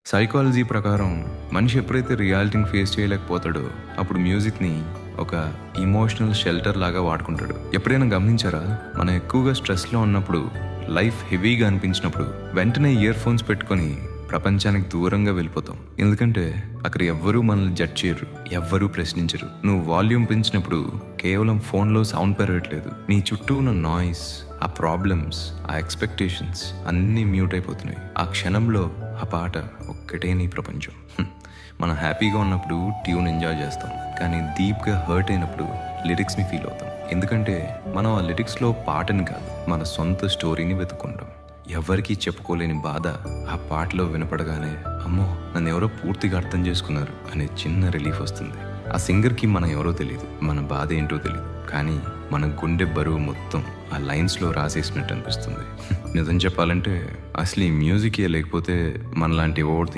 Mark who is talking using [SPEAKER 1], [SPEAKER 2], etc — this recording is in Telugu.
[SPEAKER 1] సైకాలజీ ప్రకారం మనిషి ఎప్పుడైతే రియాలిటీని ఫేస్ చేయలేకపోతాడో అప్పుడు మ్యూజిక్ని ఒక ఇమోషనల్ షెల్టర్ లాగా వాడుకుంటాడు. ఎప్పుడైనా గమనించారా, మనం ఎక్కువగా స్ట్రెస్లో ఉన్నప్పుడు, లైఫ్ హెవీగా అనిపించినప్పుడు వెంటనే ఇయర్ ఫోన్స్ పెట్టుకొని ప్రపంచానికి దూరంగా వెళ్ళిపోతాం. ఎందుకంటే అక్కడ ఎవ్వరూ మనల్ని జడ్జ్ చేయరు, ఎవ్వరూ ప్రశ్నించరు. నువ్వు వాల్యూమ్ పెంచినప్పుడు కేవలం ఫోన్లో సౌండ్ పెరగట్లేదు, నీ చుట్టూ ఉన్న నాయిస్, ఆ ప్రాబ్లమ్స్, ఆ ఎక్స్పెక్టేషన్స్ అన్నీ మ్యూట్ అయిపోతున్నాయి. ఆ క్షణంలో ఆ పాట ఒక్కటే నీ ప్రపంచం. మనం హ్యాపీగా ఉన్నప్పుడు ట్యూన్ ఎంజాయ్ చేస్తాం, కానీ డీప్గా హర్ట్ అయినప్పుడు లిరిక్స్ని ఫీల్ అవుతాం. ఎందుకంటే మనం ఆ లిరిక్స్లో పాటని కాదు, మన సొంత స్టోరీని వెతుక్కుంటాం. ఎవరికీ చెప్పుకోలేని బాధ ఆ పాటలో వినపడగానే అమ్మో నన్ను ఎవరో పూర్తిగా అర్థం చేసుకున్నారు అనే చిన్న రిలీఫ్ వస్తుంది. ఆ సింగర్కి మనం ఎవరో తెలియదు, మన బాధ ఏంటో తెలియదు, కానీ మన గుండె బరువు మొత్తం ఆ లైన్స్లో రాసేసినట్టు అనిపిస్తుంది. నిజం చెప్పాలంటే అసలు ఈ మ్యూజికే లేకపోతే మనలాంటి ఓవర్